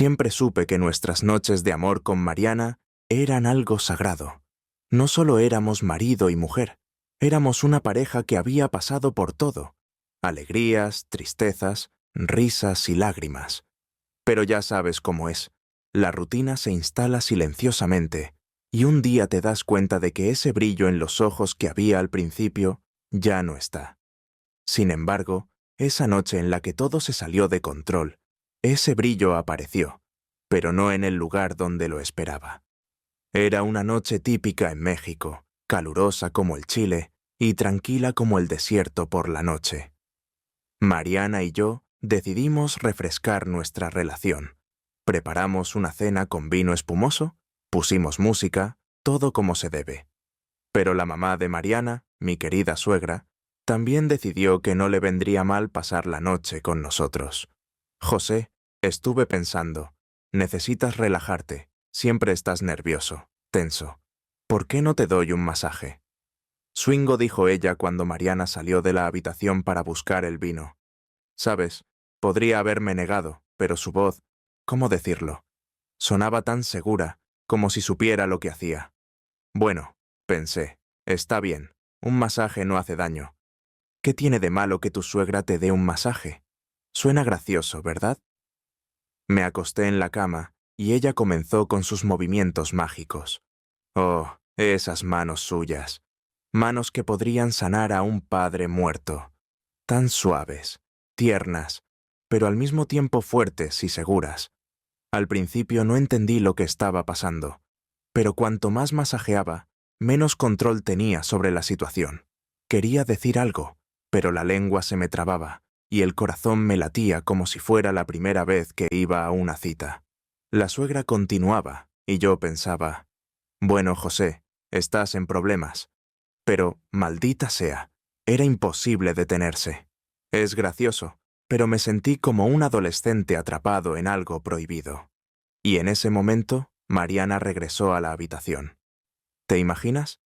Siempre supe que nuestras noches de amor con Mariana eran algo sagrado. No solo éramos marido y mujer, éramos una pareja que había pasado por todo: alegrías, tristezas, risas y lágrimas. Pero ya sabes cómo es. La rutina se instala silenciosamente y un día te das cuenta de que ese brillo en los ojos que había al principio ya no está. Sin embargo, esa noche en la que todo se salió de control, ese brillo apareció, pero no en el lugar donde lo esperaba. Era una noche típica en México, calurosa como el Chile y tranquila como el desierto por la noche. Mariana y yo decidimos refrescar nuestra relación. Preparamos una cena con vino espumoso, pusimos música, todo como se debe. Pero la mamá de Mariana, mi querida suegra, también decidió que no le vendría mal pasar la noche con nosotros. José, estuve pensando, necesitas relajarte, siempre estás nervioso, tenso. ¿Por qué no te doy un masaje? Swingo, dijo ella cuando Mariana salió de la habitación para buscar el vino. Sabes, podría haberme negado, pero su voz, ¿cómo decirlo? Sonaba tan segura, como si supiera lo que hacía. Bueno, pensé, está bien, un masaje no hace daño. ¿Qué tiene de malo que tu suegra te dé un masaje? Suena gracioso, ¿verdad? Me acosté en la cama y ella comenzó con sus movimientos mágicos. Oh, esas manos suyas. Manos que podrían sanar a un padre muerto. Tan suaves, tiernas, pero al mismo tiempo fuertes y seguras. Al principio no entendí lo que estaba pasando, pero cuanto más masajeaba, menos control tenía sobre la situación. Quería decir algo, pero la lengua se me trababa y el corazón me latía como si fuera la primera vez que iba a una cita. La suegra continuaba y yo pensaba, bueno, José, estás en problemas. Pero, maldita sea, era imposible detenerse. Es gracioso, pero me sentí como un adolescente atrapado en algo prohibido. Y en ese momento, Mariana regresó a la habitación. ¿Te imaginas?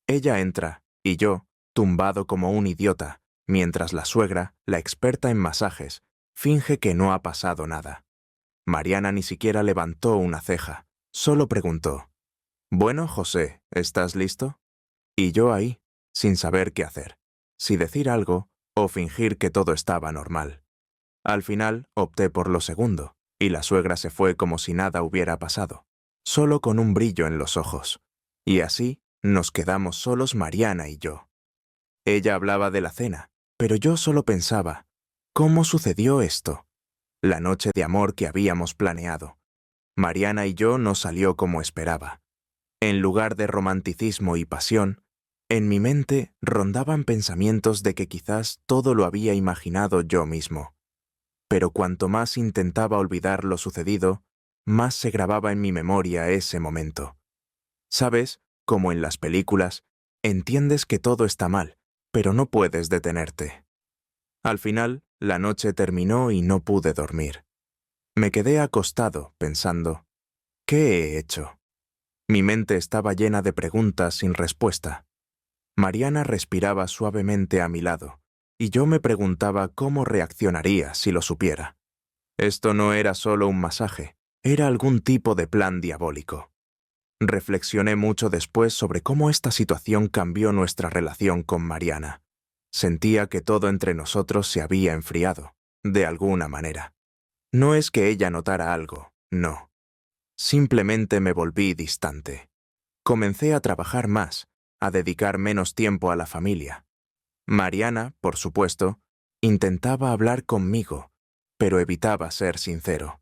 Ella entra, y yo, tumbado como un idiota, mientras la suegra, la experta en masajes, finge que no ha pasado nada. Mariana ni siquiera levantó una ceja, solo preguntó, «Bueno, José, ¿estás listo?» Y yo ahí, sin saber qué hacer, si decir algo o fingir que todo estaba normal. Al final opté por lo segundo, y la suegra se fue como si nada hubiera pasado, solo con un brillo en los ojos. Y así nos quedamos solos Mariana y yo. Ella hablaba de la cena, pero yo solo pensaba, ¿cómo sucedió esto? La noche de amor que habíamos planeado. Mariana y yo no salió como esperaba. En lugar de romanticismo y pasión, en mi mente rondaban pensamientos de que quizás todo lo había imaginado yo mismo. Pero cuanto más intentaba olvidar lo sucedido, más se grababa en mi memoria ese momento. ¿Sabes? Como en las películas, entiendes que todo está mal, pero no puedes detenerte. Al final, la noche terminó y no pude dormir. Me quedé acostado, pensando, ¿qué he hecho? Mi mente estaba llena de preguntas sin respuesta. Mariana respiraba suavemente a mi lado, y yo me preguntaba cómo reaccionaría si lo supiera. Esto no era solo un masaje, era algún tipo de plan diabólico. Reflexioné mucho después sobre cómo esta situación cambió nuestra relación con Mariana. Sentía que todo entre nosotros se había enfriado, de alguna manera. No es que ella notara algo, no. Simplemente me volví distante. Comencé a trabajar más, a dedicar menos tiempo a la familia. Mariana, por supuesto, intentaba hablar conmigo, pero evitaba ser sincero.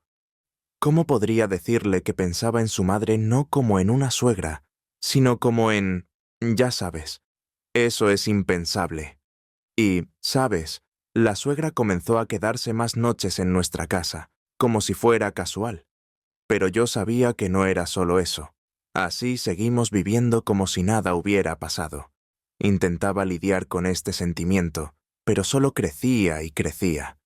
¿Cómo podría decirle que pensaba en su madre no como en una suegra, sino como en... ya sabes, eso es impensable. Y, ¿sabes? La suegra comenzó a quedarse más noches en nuestra casa, como si fuera casual. Pero yo sabía que no era solo eso. Así seguimos viviendo como si nada hubiera pasado. Intentaba lidiar con este sentimiento, pero solo crecía y crecía.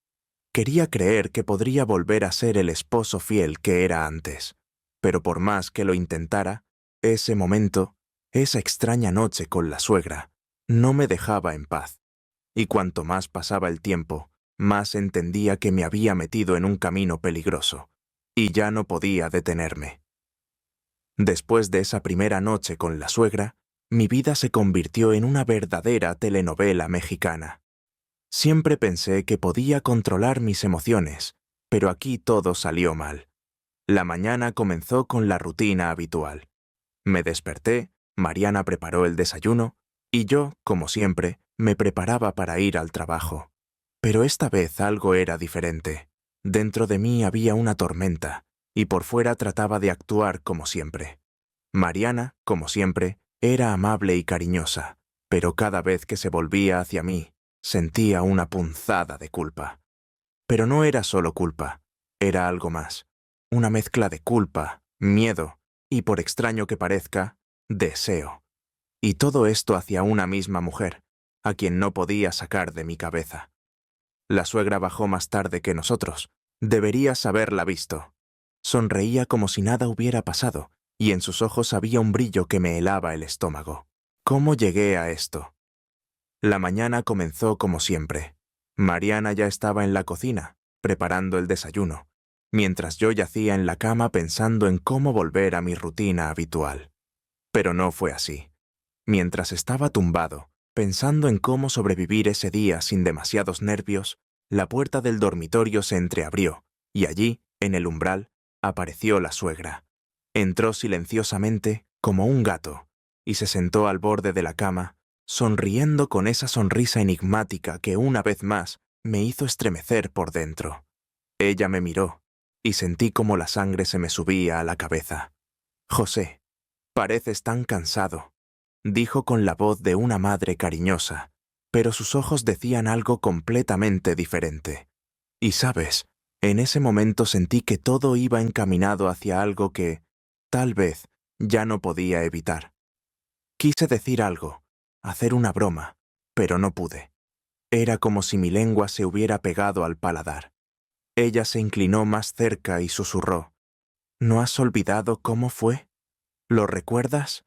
Quería creer que podría volver a ser el esposo fiel que era antes, pero por más que lo intentara, ese momento, esa extraña noche con la suegra, no me dejaba en paz. Y cuanto más pasaba el tiempo, más entendía que me había metido en un camino peligroso. y ya no podía detenerme. Después de esa primera noche con la suegra, mi vida se convirtió en una verdadera telenovela mexicana. Siempre pensé que podía controlar mis emociones, pero aquí todo salió mal. La mañana comenzó con la rutina habitual. Me desperté, Mariana preparó el desayuno, y yo, como siempre, me preparaba para ir al trabajo. Pero esta vez algo era diferente. Dentro de mí había una tormenta, y por fuera trataba de actuar como siempre. Mariana, como siempre, era amable y cariñosa, pero cada vez que se volvía hacia mí, sentía una punzada de culpa. Pero no era solo culpa, era algo más. Una mezcla de culpa, miedo y, por extraño que parezca, deseo. Y todo esto hacia una misma mujer, a quien no podía sacar de mi cabeza. La suegra bajó más tarde que nosotros. Deberías haberla visto. Sonreía como si nada hubiera pasado, y en sus ojos había un brillo que me helaba el estómago. ¿Cómo llegué a esto? La mañana comenzó como siempre. Mariana ya estaba en la cocina, preparando el desayuno, mientras yo yacía en la cama pensando en cómo volver a mi rutina habitual. Pero no fue así. Mientras estaba tumbado, pensando en cómo sobrevivir ese día sin demasiados nervios, la puerta del dormitorio se entreabrió, y allí, en el umbral, apareció la suegra. Entró silenciosamente, como un gato, y se sentó al borde de la cama, sonriendo con esa sonrisa enigmática que una vez más me hizo estremecer por dentro. Ella me miró, y sentí como la sangre se me subía a la cabeza. «José, pareces tan cansado», dijo con la voz de una madre cariñosa, pero sus ojos decían algo completamente diferente. Y sabes, en ese momento sentí que todo iba encaminado hacia algo que, tal vez, ya no podía evitar. Quise decir algo, hacer una broma, pero no pude. Era como si mi lengua se hubiera pegado al paladar. Ella se inclinó más cerca y susurró: «¿No has olvidado cómo fue? ¿Lo recuerdas?»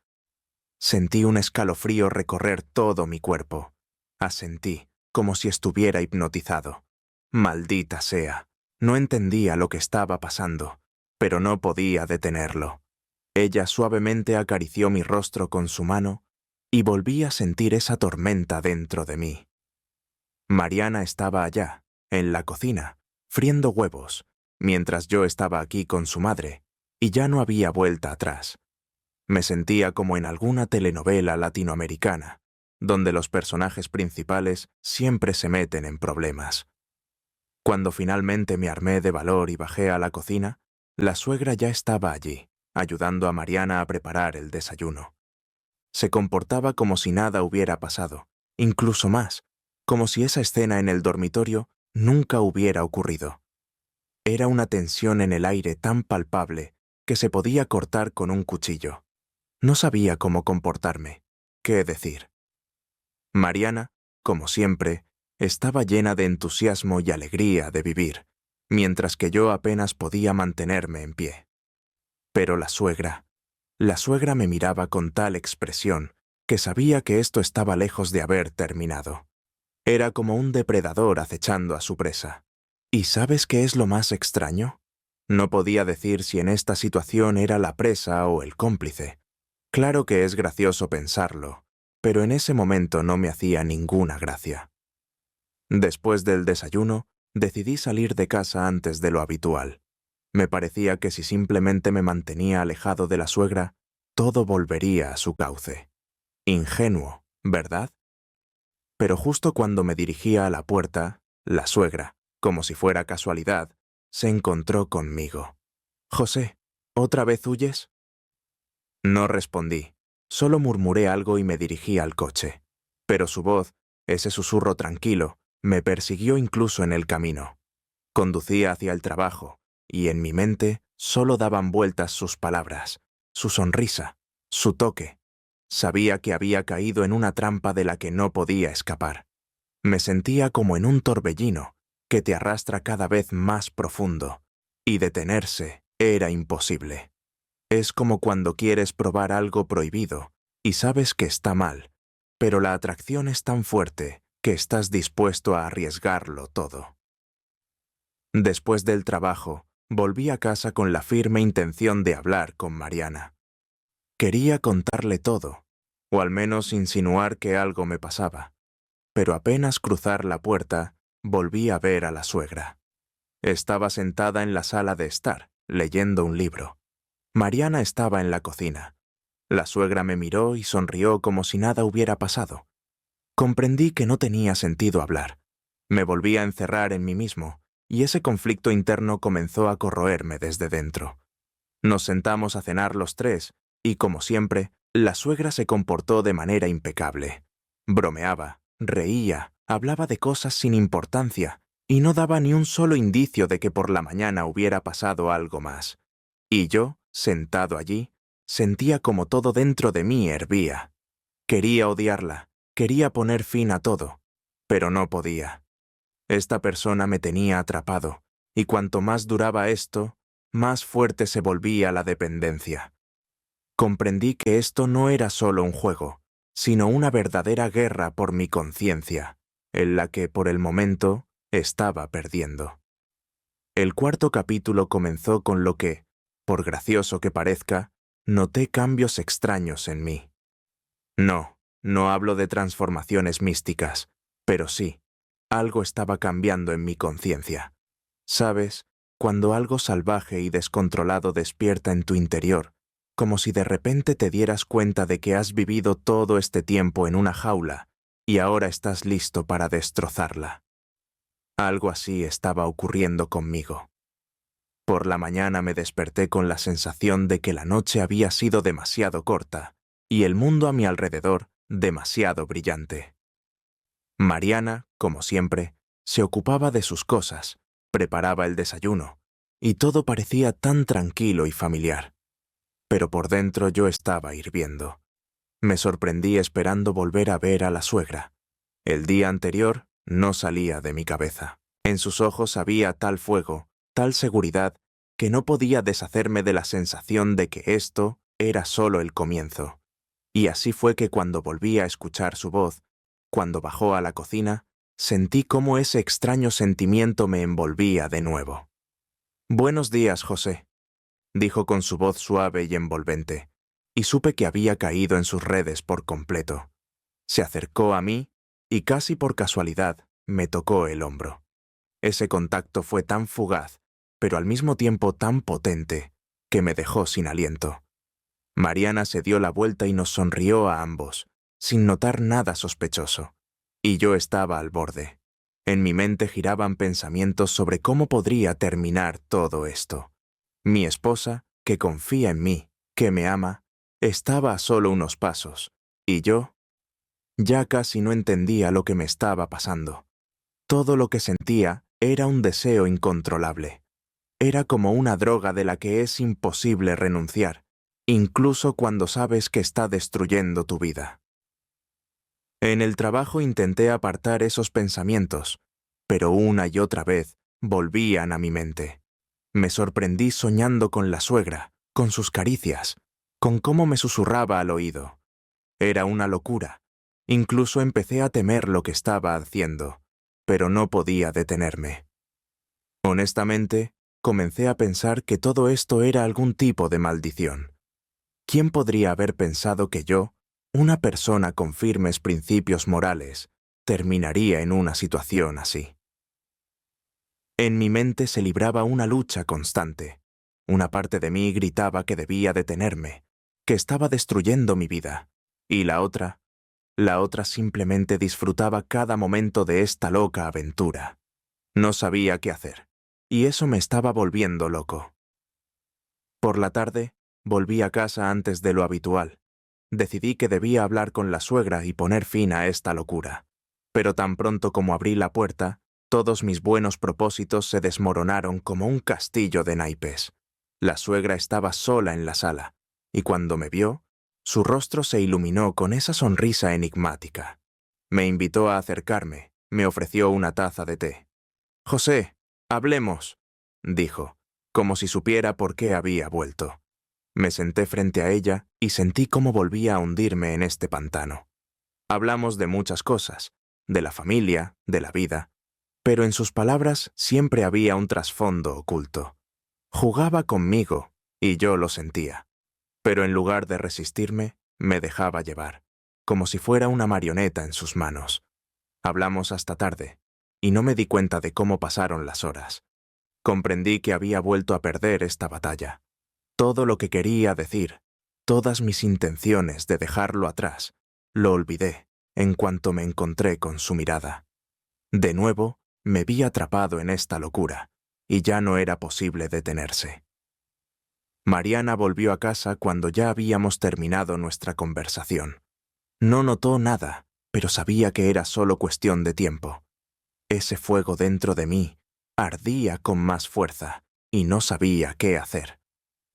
Sentí un escalofrío recorrer todo mi cuerpo. Asentí, como si estuviera hipnotizado. Maldita sea. No entendía lo que estaba pasando, pero no podía detenerlo. Ella suavemente acarició mi rostro con su mano y volví a sentir esa tormenta dentro de mí. Mariana estaba allá, en la cocina, friendo huevos, mientras yo estaba aquí con su madre, y ya no había vuelta atrás. Me sentía como en alguna telenovela latinoamericana, donde los personajes principales siempre se meten en problemas. Cuando finalmente me armé de valor y bajé a la cocina, la suegra ya estaba allí, ayudando a Mariana a preparar el desayuno. Se comportaba como si nada hubiera pasado, incluso más, como si esa escena en el dormitorio nunca hubiera ocurrido. Era una tensión en el aire tan palpable que se podía cortar con un cuchillo. No sabía cómo comportarme, qué decir. Mariana, como siempre, estaba llena de entusiasmo y alegría de vivir, mientras que yo apenas podía mantenerme en pie. Pero la suegra me miraba con tal expresión que sabía que esto estaba lejos de haber terminado. Era como un depredador acechando a su presa. ¿Y sabes qué es lo más extraño? No podía decir si en esta situación era la presa o el cómplice. Claro que es gracioso pensarlo, pero en ese momento no me hacía ninguna gracia. Después del desayuno, decidí salir de casa antes de lo habitual. Me parecía que si simplemente me mantenía alejado de la suegra, todo volvería a su cauce. Ingenuo, ¿verdad? Pero justo cuando me dirigía a la puerta, la suegra, como si fuera casualidad, se encontró conmigo. «José, ¿otra vez huyes?» No respondí, solo murmuré algo y me dirigí al coche. Pero su voz, ese susurro tranquilo, me persiguió incluso en el camino. Conducía hacia el trabajo, y en mi mente solo daban vueltas sus palabras, su sonrisa, su toque. Sabía que había caído en una trampa de la que no podía escapar. Me sentía como en un torbellino que te arrastra cada vez más profundo, y detenerse era imposible. Es como cuando quieres probar algo prohibido y sabes que está mal, pero la atracción es tan fuerte que estás dispuesto a arriesgarlo todo. Después del trabajo, volví a casa con la firme intención de hablar con Mariana. Quería contarle todo, o al menos insinuar que algo me pasaba. Pero apenas cruzar la puerta, volví a ver a la suegra. Estaba sentada en la sala de estar, leyendo un libro. Mariana estaba en la cocina. La suegra me miró y sonrió como si nada hubiera pasado. Comprendí que no tenía sentido hablar. Me volví a encerrar en mí mismo, y ese conflicto interno comenzó a corroerme desde dentro. Nos sentamos a cenar los tres, y como siempre, la suegra se comportó de manera impecable. Bromeaba, reía, hablaba de cosas sin importancia, y no daba ni un solo indicio de que por la mañana hubiera pasado algo más. Y yo, sentado allí, sentía como todo dentro de mí hervía. Quería odiarla, quería poner fin a todo, pero no podía. Esta persona me tenía atrapado, y cuanto más duraba esto, más fuerte se volvía la dependencia. Comprendí que esto no era solo un juego, sino una verdadera guerra por mi conciencia, en la que, por el momento, estaba perdiendo. El cuarto capítulo comenzó con lo que, por gracioso que parezca, noté cambios extraños en mí. No hablo de transformaciones místicas, pero sí, algo estaba cambiando en mi conciencia. ¿Sabes? Cuando algo salvaje y descontrolado despierta en tu interior, como si de repente te dieras cuenta de que has vivido todo este tiempo en una jaula y ahora estás listo para destrozarla. Algo así estaba ocurriendo conmigo. Por la mañana me desperté con la sensación de que la noche había sido demasiado corta y el mundo a mi alrededor demasiado brillante. Mariana, como siempre, se ocupaba de sus cosas, preparaba el desayuno, y todo parecía tan tranquilo y familiar. Pero por dentro yo estaba hirviendo. Me sorprendí esperando volver a ver a la suegra. El día anterior no salía de mi cabeza. En sus ojos había tal fuego, tal seguridad, que no podía deshacerme de la sensación de que esto era solo el comienzo. Y así fue que cuando volví a escuchar su voz, cuando bajó a la cocina, sentí cómo ese extraño sentimiento me envolvía de nuevo. «Buenos días, José», dijo con su voz suave y envolvente, y supe que había caído en sus redes por completo. Se acercó a mí y casi por casualidad me tocó el hombro. Ese contacto fue tan fugaz, pero al mismo tiempo tan potente, que me dejó sin aliento. Mariana se dio la vuelta y nos sonrió a ambos, sin notar nada sospechoso. Y yo estaba al borde. En mi mente giraban pensamientos sobre cómo podría terminar todo esto. Mi esposa, que confía en mí, que me ama, estaba a solo unos pasos, y yo ya casi no entendía lo que me estaba pasando. Todo lo que sentía era un deseo incontrolable. Era como una droga de la que es imposible renunciar, incluso cuando sabes que está destruyendo tu vida. En el trabajo intenté apartar esos pensamientos, pero una y otra vez volvían a mi mente. Me sorprendí soñando con la suegra, con sus caricias, con cómo me susurraba al oído. Era una locura. Incluso empecé a temer lo que estaba haciendo, pero no podía detenerme. Honestamente, comencé a pensar que todo esto era algún tipo de maldición. ¿Quién podría haber pensado que yo, una persona con firmes principios morales, terminaría en una situación así? En mi mente se libraba una lucha constante. Una parte de mí gritaba que debía detenerme, que estaba destruyendo mi vida, y la otra simplemente disfrutaba cada momento de esta loca aventura. No sabía qué hacer, y eso me estaba volviendo loco. Por la tarde, volví a casa antes de lo habitual. Decidí que debía hablar con la suegra y poner fin a esta locura. Pero tan pronto como abrí la puerta, todos mis buenos propósitos se desmoronaron como un castillo de naipes. La suegra estaba sola en la sala, y cuando me vio, su rostro se iluminó con esa sonrisa enigmática. Me invitó a acercarme, me ofreció una taza de té. «José, hablemos», dijo, como si supiera por qué había vuelto. Me senté frente a ella y sentí cómo volvía a hundirme en este pantano. Hablamos de muchas cosas, de la familia, de la vida, pero en sus palabras siempre había un trasfondo oculto. Jugaba conmigo, y yo lo sentía. Pero en lugar de resistirme, me dejaba llevar, como si fuera una marioneta en sus manos. Hablamos hasta tarde, y no me di cuenta de cómo pasaron las horas. Comprendí que había vuelto a perder esta batalla. Todo lo que quería decir, todas mis intenciones de dejarlo atrás, lo olvidé en cuanto me encontré con su mirada. De nuevo, me vi atrapado en esta locura, y ya no era posible detenerse. Mariana volvió a casa cuando ya habíamos terminado nuestra conversación. No notó nada, pero sabía que era solo cuestión de tiempo. Ese fuego dentro de mí ardía con más fuerza y no sabía qué hacer.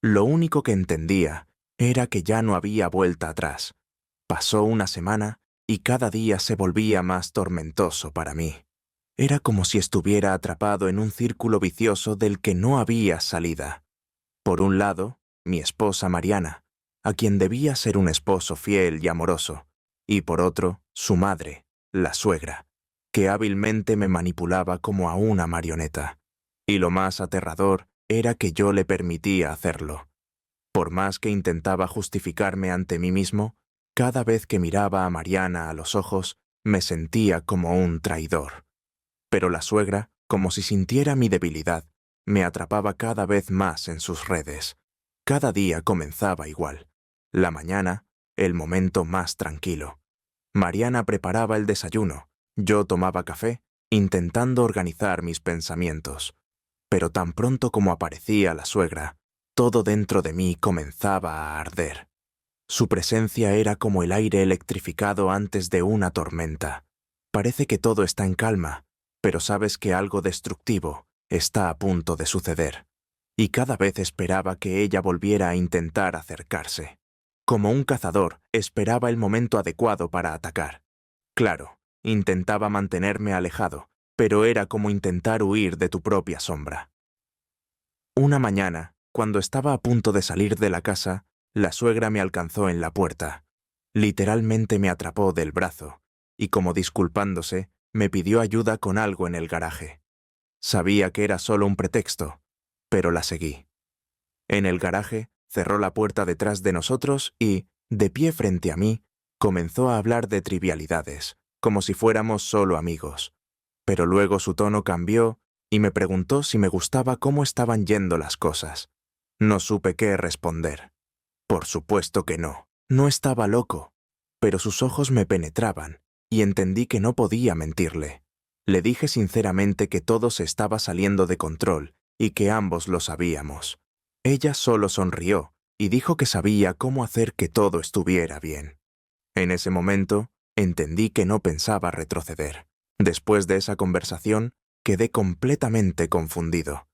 Lo único que entendía era que ya no había vuelta atrás. Pasó una semana y cada día se volvía más tormentoso para mí. Era como si estuviera atrapado en un círculo vicioso del que no había salida. Por un lado, mi esposa Mariana, a quien debía ser un esposo fiel y amoroso, y por otro, su madre, la suegra, que hábilmente me manipulaba como a una marioneta. Y lo más aterrador era que yo le permitía hacerlo. Por más que intentaba justificarme ante mí mismo, cada vez que miraba a Mariana a los ojos, me sentía como un traidor. Pero la suegra, como si sintiera mi debilidad, me atrapaba cada vez más en sus redes. Cada día comenzaba igual. La mañana, el momento más tranquilo. Mariana preparaba el desayuno, yo tomaba café, intentando organizar mis pensamientos. Pero tan pronto como aparecía la suegra, todo dentro de mí comenzaba a arder. Su presencia era como el aire electrificado antes de una tormenta. Parece que todo está en calma, pero sabes que algo destructivo está a punto de suceder. Y cada vez esperaba que ella volviera a intentar acercarse. Como un cazador, esperaba el momento adecuado para atacar. Claro, intentaba mantenerme alejado, pero era como intentar huir de tu propia sombra. Una mañana, cuando estaba a punto de salir de la casa, la suegra me alcanzó en la puerta. Literalmente me atrapó del brazo, y como disculpándose, me pidió ayuda con algo en el garaje. Sabía que era solo un pretexto, pero la seguí. En el garaje, cerró la puerta detrás de nosotros y, de pie frente a mí, comenzó a hablar de trivialidades, como si fuéramos solo amigos. Pero luego su tono cambió y me preguntó si me gustaba cómo estaban yendo las cosas. No supe qué responder. Por supuesto que no. No estaba loco, pero sus ojos me penetraban y entendí que no podía mentirle. Le dije sinceramente que todo se estaba saliendo de control y que ambos lo sabíamos. Ella solo sonrió y dijo que sabía cómo hacer que todo estuviera bien. En ese momento, entendí que no pensaba retroceder. Después de esa conversación, quedé completamente confundido.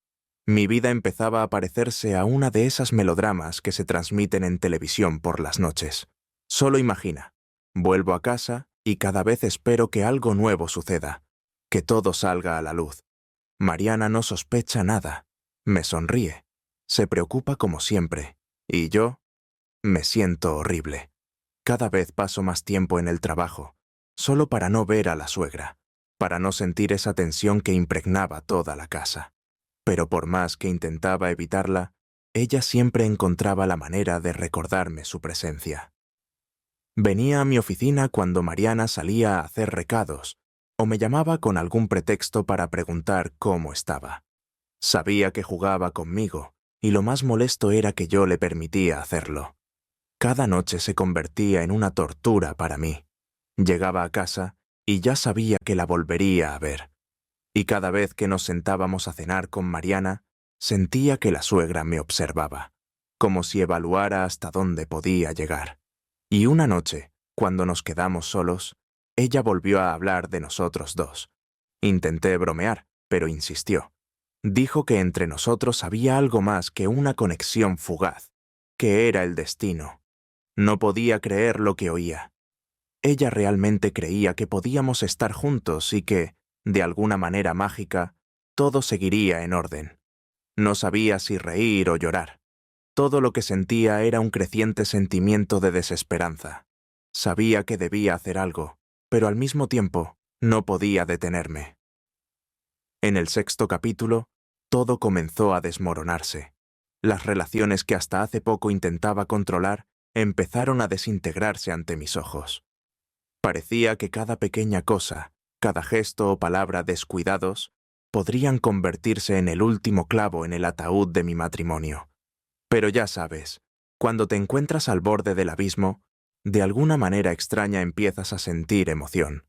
Mi vida empezaba a parecerse a una de esas melodramas que se transmiten en televisión por las noches. Solo imagina, vuelvo a casa y cada vez espero que algo nuevo suceda, que todo salga a la luz. Mariana no sospecha nada, me sonríe, se preocupa como siempre, y yo me siento horrible. Cada vez paso más tiempo en el trabajo, solo para no ver a la suegra, para no sentir esa tensión que impregnaba toda la casa. Pero por más que intentaba evitarla, ella siempre encontraba la manera de recordarme su presencia. Venía a mi oficina cuando Mariana salía a hacer recados, o me llamaba con algún pretexto para preguntar cómo estaba. Sabía que jugaba conmigo, y lo más molesto era que yo le permitía hacerlo. Cada noche se convertía en una tortura para mí. Llegaba a casa y ya sabía que la volvería a ver. Y cada vez que nos sentábamos a cenar con Mariana, sentía que la suegra me observaba, como si evaluara hasta dónde podía llegar. Y una noche, cuando nos quedamos solos, ella volvió a hablar de nosotros dos. Intenté bromear, pero insistió. Dijo que entre nosotros había algo más que una conexión fugaz, que era el destino. No podía creer lo que oía. Ella realmente creía que podíamos estar juntos y que, de alguna manera mágica, todo seguiría en orden. No sabía si reír o llorar. Todo lo que sentía era un creciente sentimiento de desesperanza. Sabía que debía hacer algo, pero al mismo tiempo no podía detenerme. En el 6º capítulo, todo comenzó a desmoronarse. Las relaciones que hasta hace poco intentaba controlar empezaron a desintegrarse ante mis ojos. Parecía que cada pequeña cosa, cada gesto o palabra descuidados, podrían convertirse en el último clavo en el ataúd de mi matrimonio. Pero ya sabes, cuando te encuentras al borde del abismo, de alguna manera extraña empiezas a sentir emoción.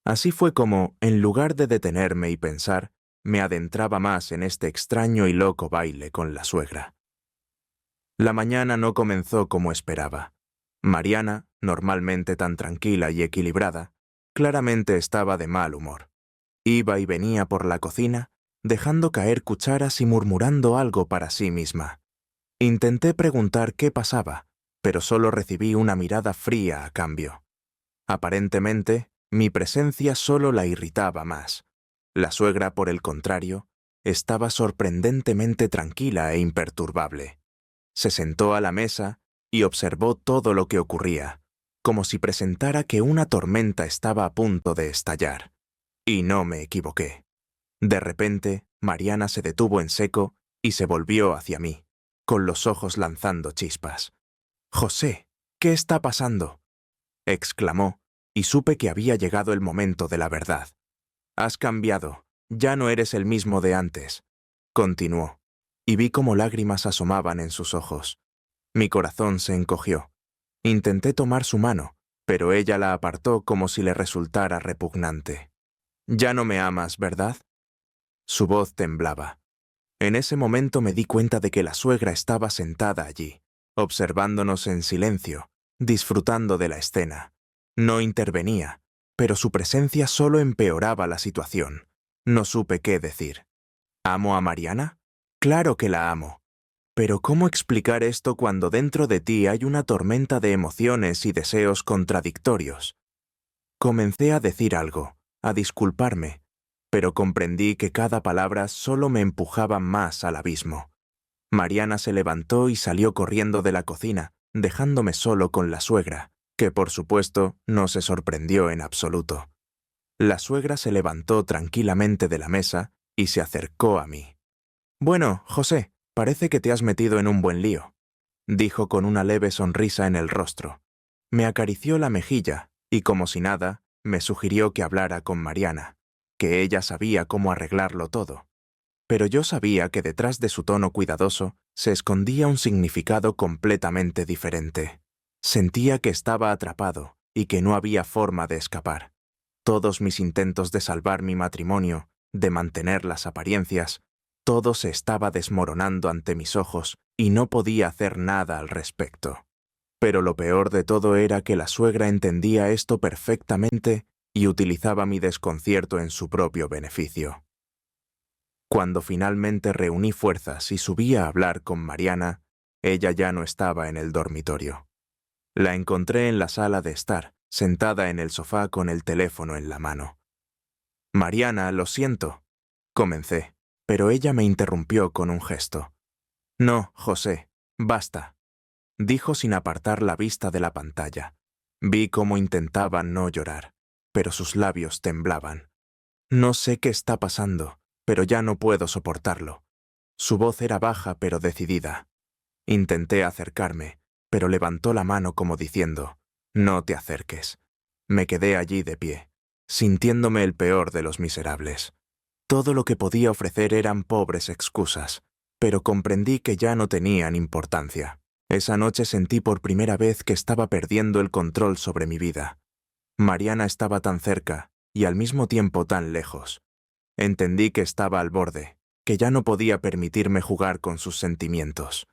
Así fue como, en lugar de detenerme y pensar, me adentraba más en este extraño y loco baile con la suegra. La mañana no comenzó como esperaba. Mariana, normalmente tan tranquila y equilibrada, claramente estaba de mal humor. Iba y venía por la cocina, dejando caer cucharas y murmurando algo para sí misma. Intenté preguntar qué pasaba, pero solo recibí una mirada fría a cambio. Aparentemente, mi presencia solo la irritaba más. La suegra, por el contrario, estaba sorprendentemente tranquila e imperturbable. Se sentó a la mesa y observó todo lo que ocurría, como si presentara que una tormenta estaba a punto de estallar. Y no me equivoqué. De repente, Mariana se detuvo en seco y se volvió hacia mí, con los ojos lanzando chispas. «José, ¿qué está pasando?», exclamó, y supe que había llegado el momento de la verdad. «Has cambiado, ya no eres el mismo de antes», continuó, y vi cómo lágrimas asomaban en sus ojos. Mi corazón se encogió. Intenté tomar su mano, pero ella la apartó como si le resultara repugnante. «Ya no me amas, ¿verdad?». Su voz temblaba. En ese momento me di cuenta de que la suegra estaba sentada allí, observándonos en silencio, disfrutando de la escena. No intervenía, pero su presencia solo empeoraba la situación. No supe qué decir. ¿Amo a Mariana? Claro que la amo. Pero ¿cómo explicar esto cuando dentro de ti hay una tormenta de emociones y deseos contradictorios? Comencé a decir algo, a disculparme, pero comprendí que cada palabra solo me empujaba más al abismo. Mariana se levantó y salió corriendo de la cocina, dejándome solo con la suegra, que por supuesto no se sorprendió en absoluto. La suegra se levantó tranquilamente de la mesa y se acercó a mí. «Bueno, José, parece que te has metido en un buen lío», dijo con una leve sonrisa en el rostro. Me acarició la mejilla y, como si nada, me sugirió que hablara con Mariana, que ella sabía cómo arreglarlo todo. Pero yo sabía que detrás de su tono cuidadoso se escondía un significado completamente diferente. Sentía que estaba atrapado y que no había forma de escapar. Todos mis intentos de salvar mi matrimonio, de mantener las apariencias, todo se estaba desmoronando ante mis ojos y no podía hacer nada al respecto. Pero lo peor de todo era que la suegra entendía esto perfectamente y utilizaba mi desconcierto en su propio beneficio. Cuando finalmente reuní fuerzas y subí a hablar con Mariana, ella ya no estaba en el dormitorio. La encontré en la sala de estar, sentada en el sofá con el teléfono en la mano. «Mariana, lo siento», comencé, pero ella me interrumpió con un gesto. «No, José, basta», dijo sin apartar la vista de la pantalla. Vi cómo intentaba no llorar, pero sus labios temblaban. «No sé qué está pasando, pero ya no puedo soportarlo». Su voz era baja pero decidida. Intenté acercarme, pero levantó la mano como diciendo, «No te acerques». Me quedé allí de pie, sintiéndome el peor de los miserables. Todo lo que podía ofrecer eran pobres excusas, pero comprendí que ya no tenían importancia. Esa noche sentí por primera vez que estaba perdiendo el control sobre mi vida. Mariana estaba tan cerca y al mismo tiempo tan lejos. Entendí que estaba al borde, que ya no podía permitirme jugar con sus sentimientos.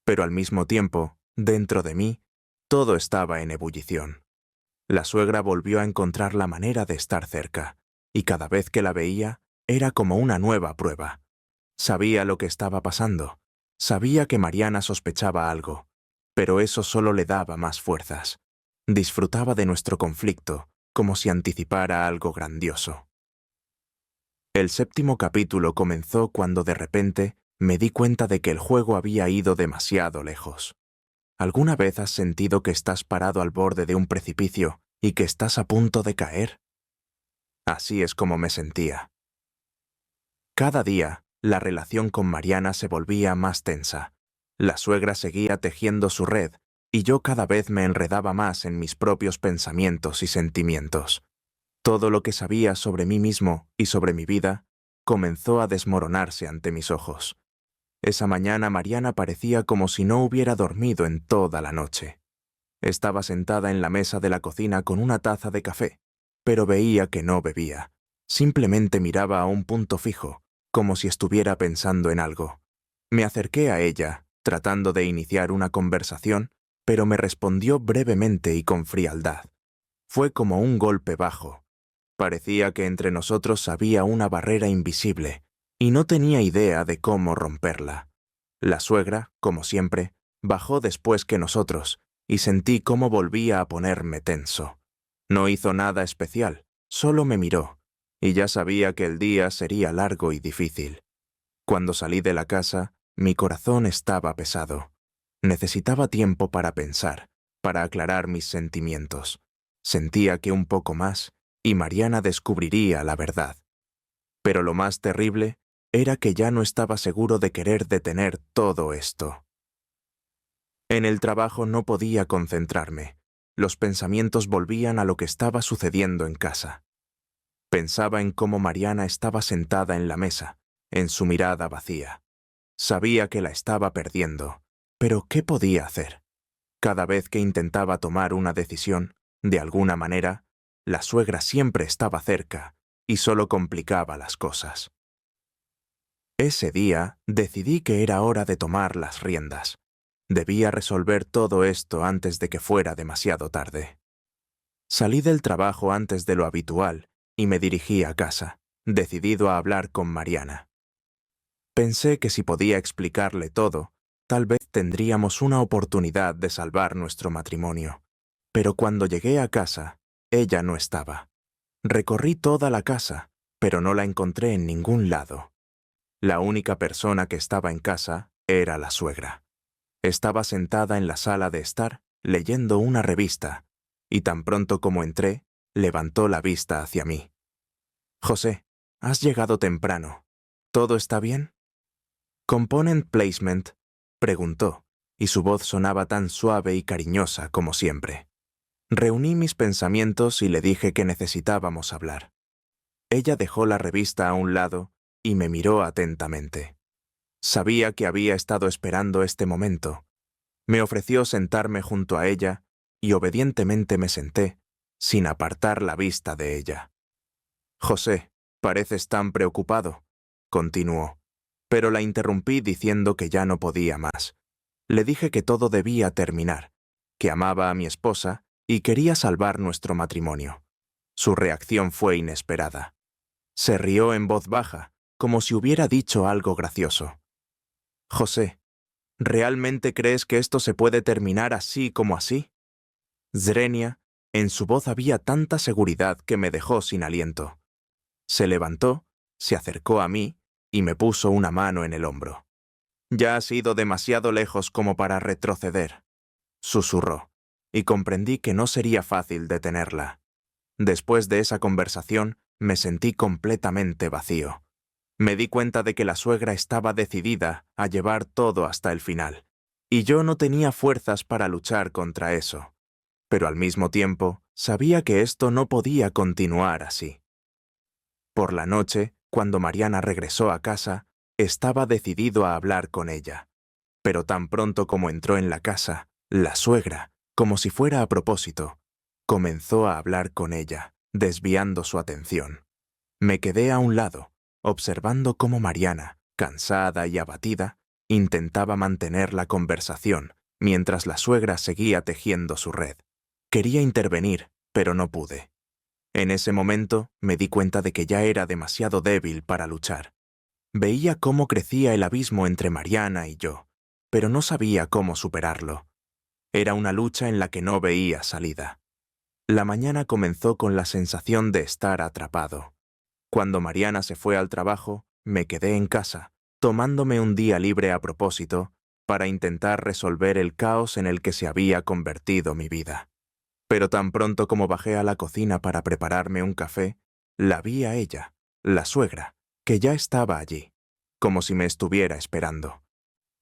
Pero al mismo tiempo, dentro de mí, todo estaba en ebullición. La suegra volvió a encontrar la manera de estar cerca, y cada vez que la veía, era como una nueva prueba. Sabía lo que estaba pasando, sabía que Mariana sospechaba algo, pero eso solo le daba más fuerzas. Disfrutaba de nuestro conflicto, como si anticipara algo grandioso. El 7º capítulo comenzó cuando de repente me di cuenta de que el juego había ido demasiado lejos. ¿Alguna vez has sentido que estás parado al borde de un precipicio y que estás a punto de caer? Así es como me sentía. Cada día, la relación con Mariana se volvía más tensa, La suegra seguía tejiendo su red, y yo cada vez me enredaba más en mis propios pensamientos y sentimientos. Todo lo que sabía sobre mí mismo y sobre mi vida comenzó a desmoronarse ante mis ojos. Esa mañana Mariana parecía como si no hubiera dormido en toda la noche. Estaba sentada en la mesa de la cocina con una taza de café, pero veía que no bebía. Simplemente miraba a un punto fijo, como si estuviera pensando en algo. Me acerqué a ella, tratando de iniciar una conversación, pero me respondió brevemente y con frialdad. Fue como un golpe bajo. Parecía que entre nosotros había una barrera invisible, y no tenía idea de cómo romperla. La suegra, como siempre, bajó después que nosotros, y sentí cómo volvía a ponerme tenso. No hizo nada especial, solo me miró, y ya sabía que el día sería largo y difícil. Cuando salí de la casa, mi corazón estaba pesado. Necesitaba tiempo para pensar, para aclarar mis sentimientos. Sentía que un poco más, y Mariana descubriría la verdad. Pero lo más terrible era que ya no estaba seguro de querer detener todo esto. En el trabajo no podía concentrarme. Los pensamientos volvían a lo que estaba sucediendo en casa. Pensaba en cómo Mariana estaba sentada en la mesa, en su mirada vacía. Sabía que la estaba perdiendo, pero ¿qué podía hacer? Cada vez que intentaba tomar una decisión, de alguna manera, la suegra siempre estaba cerca y solo complicaba las cosas. Ese día decidí que era hora de tomar las riendas. Debía resolver todo esto antes de que fuera demasiado tarde. Salí del trabajo antes de lo habitual y me dirigí a casa, decidido a hablar con Mariana. Pensé que si podía explicarle todo, tal vez tendríamos una oportunidad de salvar nuestro matrimonio. Pero cuando llegué a casa, ella no estaba. Recorrí toda la casa, pero no la encontré en ningún lado. La única persona que estaba en casa era la suegra. Estaba sentada en la sala de estar, leyendo una revista, y tan pronto como entré, levantó la vista hacia mí. «José, has llegado temprano. ¿Todo está bien?» «Component Placement», preguntó, y su voz sonaba tan suave y cariñosa como siempre. Reuní mis pensamientos y le dije que necesitábamos hablar. Ella dejó la revista a un lado y me miró atentamente. Sabía que había estado esperando este momento. Me ofreció sentarme junto a ella y obedientemente me senté, sin apartar la vista de ella. «José, pareces tan preocupado», continuó, pero la interrumpí diciendo que ya no podía más. Le dije que todo debía terminar, que amaba a mi esposa y quería salvar nuestro matrimonio. Su reacción fue inesperada. Se rió en voz baja, como si hubiera dicho algo gracioso. «José, ¿realmente crees que esto se puede terminar así como así?» Zrenia, en su voz había tanta seguridad que me dejó sin aliento. Se levantó, se acercó a mí y me puso una mano en el hombro. «Ya has ido demasiado lejos como para retroceder», susurró, y comprendí que no sería fácil detenerla. Después de esa conversación, me sentí completamente vacío. Me di cuenta de que la suegra estaba decidida a llevar todo hasta el final, y yo no tenía fuerzas para luchar contra eso. Pero al mismo tiempo, sabía que esto no podía continuar así. Por la noche, cuando Mariana regresó a casa, estaba decidido a hablar con ella. Pero tan pronto como entró en la casa, la suegra, como si fuera a propósito, comenzó a hablar con ella, desviando su atención. Me quedé a un lado, observando cómo Mariana, cansada y abatida, intentaba mantener la conversación mientras la suegra seguía tejiendo su red. Quería intervenir, pero no pude. En ese momento me di cuenta de que ya era demasiado débil para luchar. Veía cómo crecía el abismo entre Mariana y yo, pero no sabía cómo superarlo. Era una lucha en la que no veía salida. La mañana comenzó con la sensación de estar atrapado. Cuando Mariana se fue al trabajo, me quedé en casa, tomándome un día libre a propósito, para intentar resolver el caos en el que se había convertido mi vida. Pero tan pronto como bajé a la cocina para prepararme un café, la vi a ella, la suegra, que ya estaba allí, como si me estuviera esperando.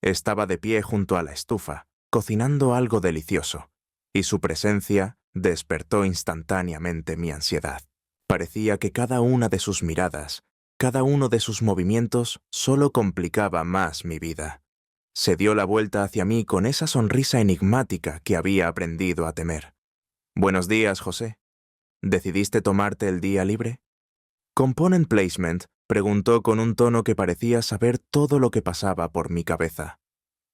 Estaba de pie junto a la estufa, cocinando algo delicioso, y su presencia despertó instantáneamente mi ansiedad. Parecía que cada una de sus miradas, cada uno de sus movimientos solo complicaba más mi vida. Se dio la vuelta hacia mí con esa sonrisa enigmática que había aprendido a temer. «Buenos días, José. ¿Decidiste tomarte el día libre?» Component Placement preguntó con un tono que parecía saber todo lo que pasaba por mi cabeza.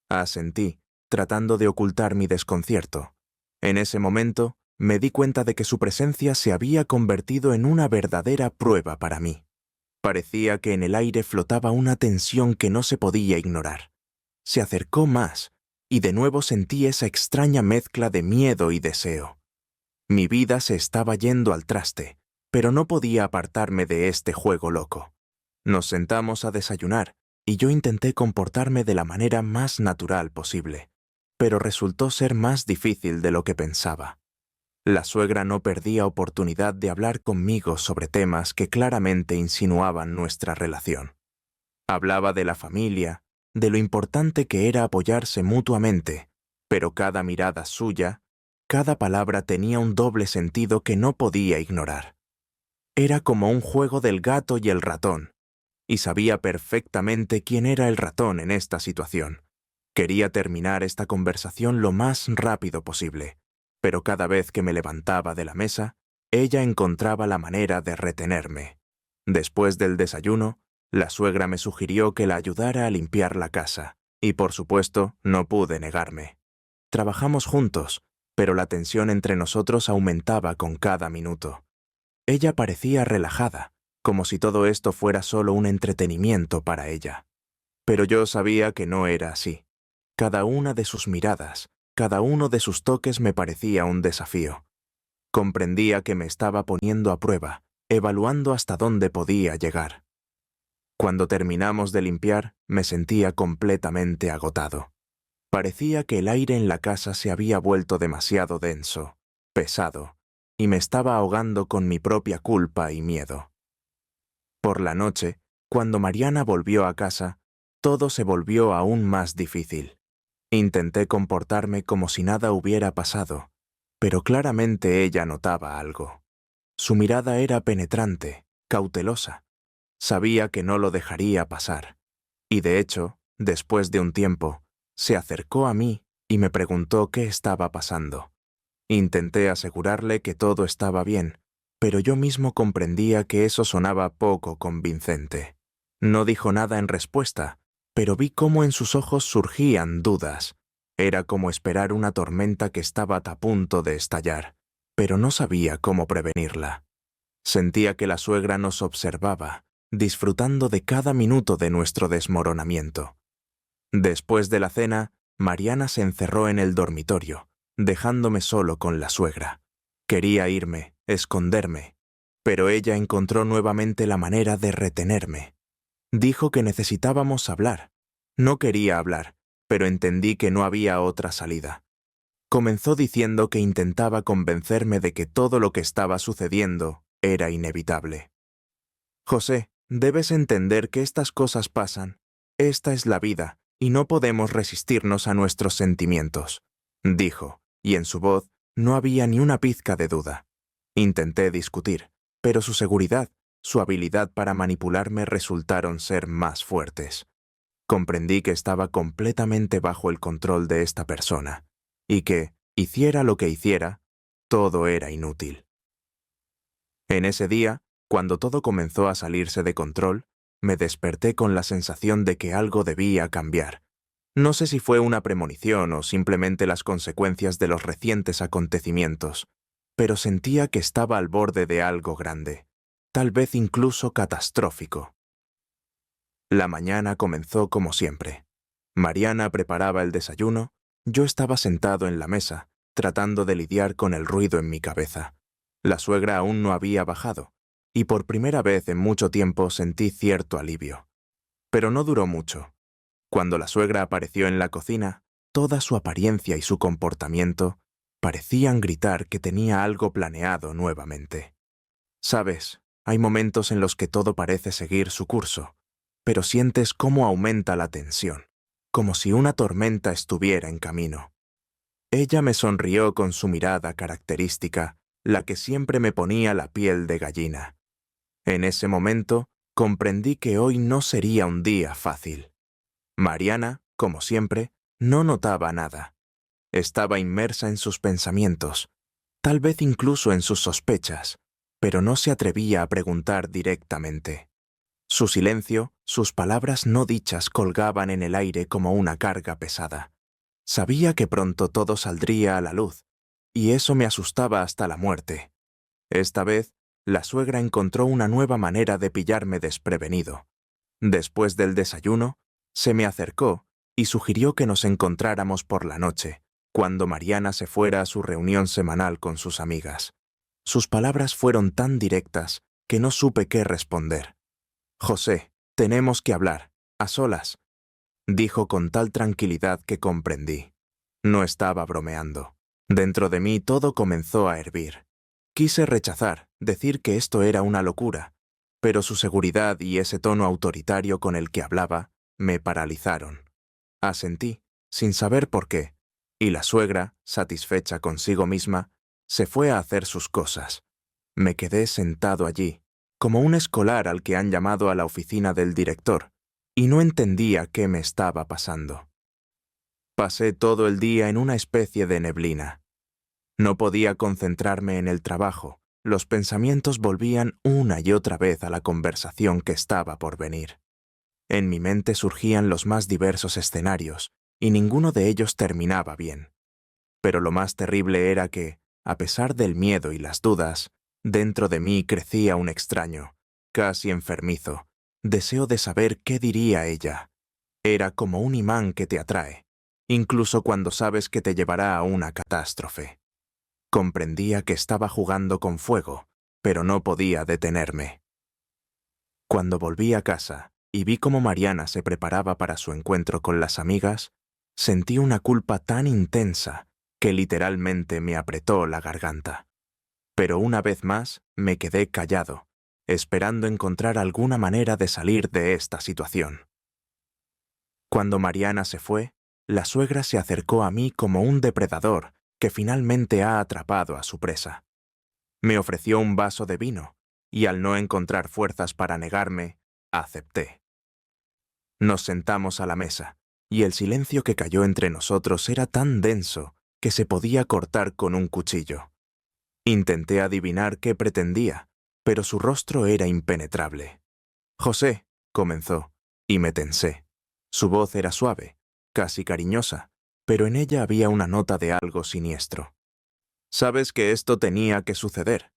Asentí, tratando de ocultar mi desconcierto. En ese momento, me di cuenta de que su presencia se había convertido en una verdadera prueba para mí. Parecía que en el aire flotaba una tensión que no se podía ignorar. Se acercó más, y de nuevo sentí esa extraña mezcla de miedo y deseo. Mi vida se estaba yendo al traste, pero no podía apartarme de este juego loco. Nos sentamos a desayunar, y yo intenté comportarme de la manera más natural posible, pero resultó ser más difícil de lo que pensaba. La suegra no perdía oportunidad de hablar conmigo sobre temas que claramente insinuaban nuestra relación. Hablaba de la familia, de lo importante que era apoyarse mutuamente, pero cada mirada suya, cada palabra tenía un doble sentido que no podía ignorar. Era como un juego del gato y el ratón, y sabía perfectamente quién era el ratón en esta situación. Quería terminar esta conversación lo más rápido posible, pero cada vez que me levantaba de la mesa, ella encontraba la manera de retenerme. Después del desayuno, la suegra me sugirió que la ayudara a limpiar la casa, y por supuesto no pude negarme. Trabajamos juntos, pero la tensión entre nosotros aumentaba con cada minuto. Ella parecía relajada, como si todo esto fuera solo un entretenimiento para ella. Pero yo sabía que no era así. Cada una de sus miradas, cada uno de sus toques me parecía un desafío. Comprendía que me estaba poniendo a prueba, evaluando hasta dónde podía llegar. Cuando terminamos de limpiar, me sentía completamente agotado. Parecía que el aire en la casa se había vuelto demasiado denso, pesado, y me estaba ahogando con mi propia culpa y miedo. Por la noche, cuando Mariana volvió a casa, todo se volvió aún más difícil. Intenté comportarme como si nada hubiera pasado, pero claramente ella notaba algo. Su mirada era penetrante, cautelosa. Sabía que no lo dejaría pasar. Y de hecho, después de un tiempo, se acercó a mí y me preguntó qué estaba pasando. Intenté asegurarle que todo estaba bien, pero yo mismo comprendía que eso sonaba poco convincente. No dijo nada en respuesta, pero vi cómo en sus ojos surgían dudas. Era como esperar una tormenta que estaba a punto de estallar, pero no sabía cómo prevenirla. Sentía que la suegra nos observaba, disfrutando de cada minuto de nuestro desmoronamiento. Después de la cena, Mariana se encerró en el dormitorio, dejándome solo con la suegra. Quería irme, esconderme, pero ella encontró nuevamente la manera de retenerme. Dijo que necesitábamos hablar. No quería hablar, pero entendí que no había otra salida. Comenzó diciendo que intentaba convencerme de que todo lo que estaba sucediendo era inevitable. «José, debes entender que estas cosas pasan. Esta es la vida, y no podemos resistirnos a nuestros sentimientos», dijo, y en su voz no había ni una pizca de duda. Intenté discutir, pero su seguridad, su habilidad para manipularme resultaron ser más fuertes. Comprendí que estaba completamente bajo el control de esta persona, y que, hiciera lo que hiciera, todo era inútil. En ese día, cuando todo comenzó a salirse de control, me desperté con la sensación de que algo debía cambiar. No sé si fue una premonición o simplemente las consecuencias de los recientes acontecimientos, pero sentía que estaba al borde de algo grande, tal vez incluso catastrófico. La mañana comenzó como siempre. Mariana preparaba el desayuno, yo estaba sentado en la mesa, tratando de lidiar con el ruido en mi cabeza. La suegra aún no había bajado, y por primera vez en mucho tiempo sentí cierto alivio. Pero no duró mucho. Cuando la suegra apareció en la cocina, toda su apariencia y su comportamiento parecían gritar que tenía algo planeado nuevamente. Sabes, hay momentos en los que todo parece seguir su curso, pero sientes cómo aumenta la tensión. como si una tormenta estuviera en camino. Ella me sonrió con su mirada característica, la que siempre me ponía la piel de gallina. En ese momento, comprendí que hoy no sería un día fácil. Mariana, como siempre, no notaba nada. Estaba inmersa en sus pensamientos, tal vez incluso en sus sospechas, pero no se atrevía a preguntar directamente. Su silencio, sus palabras no dichas colgaban en el aire como una carga pesada. Sabía que pronto todo saldría a la luz, y eso me asustaba hasta la muerte. Esta vez, la suegra encontró una nueva manera de pillarme desprevenido. Después del desayuno, se me acercó y sugirió que nos encontráramos por la noche, cuando Mariana se fuera a su reunión semanal con sus amigas. Sus palabras fueron tan directas que no supe qué responder. «José, tenemos que hablar, a solas», dijo con tal tranquilidad que comprendí. No estaba bromeando. Dentro de mí todo comenzó a hervir. Quise rechazar, decir que esto era una locura, pero su seguridad y ese tono autoritario con el que hablaba me paralizaron. Asentí, sin saber por qué, y la suegra, satisfecha consigo misma, se fue a hacer sus cosas. Me quedé sentado allí, como un escolar al que han llamado a la oficina del director, y no entendía qué me estaba pasando. Pasé todo el día en una especie de neblina. No podía concentrarme en el trabajo, los pensamientos volvían una y otra vez a la conversación que estaba por venir. En mi mente surgían los más diversos escenarios, y ninguno de ellos terminaba bien. Pero lo más terrible era que, a pesar del miedo y las dudas, dentro de mí crecía un extraño, casi enfermizo, deseo de saber qué diría ella. Era como un imán que te atrae, incluso cuando sabes que te llevará a una catástrofe. Comprendía que estaba jugando con fuego, pero no podía detenerme. Cuando volví a casa y vi cómo Mariana se preparaba para su encuentro con las amigas, sentí una culpa tan intensa que literalmente me apretó la garganta. Pero una vez más me quedé callado, esperando encontrar alguna manera de salir de esta situación. Cuando Mariana se fue, la suegra se acercó a mí como un depredador que finalmente ha atrapado a su presa. Me ofreció un vaso de vino, y al no encontrar fuerzas para negarme, acepté. Nos sentamos a la mesa, y el silencio que cayó entre nosotros era tan denso que se podía cortar con un cuchillo. Intenté adivinar qué pretendía, pero su rostro era impenetrable. «José», comenzó, y me tensé. Su voz era suave, casi cariñosa, pero en ella había una nota de algo siniestro. «Sabes que esto tenía que suceder»,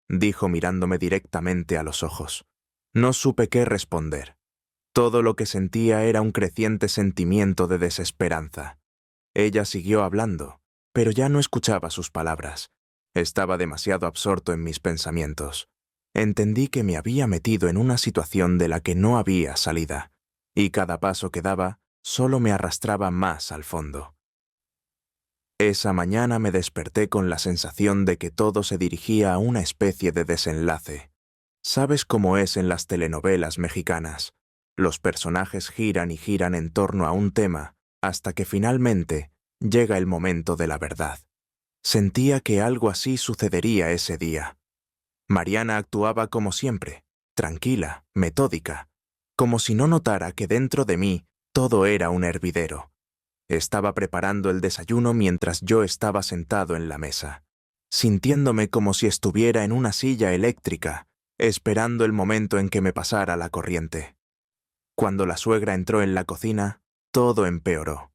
dijo mirándome directamente a los ojos. No supe qué responder. Todo lo que sentía era un creciente sentimiento de desesperanza. Ella siguió hablando, pero ya no escuchaba sus palabras. Estaba demasiado absorto en mis pensamientos. Entendí que me había metido en una situación de la que no había salida, y cada paso que daba solo me arrastraba más al fondo. Esa mañana me desperté con la sensación de que todo se dirigía a una especie de desenlace. ¿Sabes cómo es en las telenovelas mexicanas? Los personajes giran y giran en torno a un tema hasta que finalmente llega el momento de la verdad. Sentía que algo así sucedería ese día. Mariana actuaba como siempre, tranquila, metódica, como si no notara que dentro de mí todo era un hervidero. Estaba preparando el desayuno mientras yo estaba sentado en la mesa, sintiéndome como si estuviera en una silla eléctrica, esperando el momento en que me pasara la corriente. Cuando la suegra entró en la cocina, todo empeoró.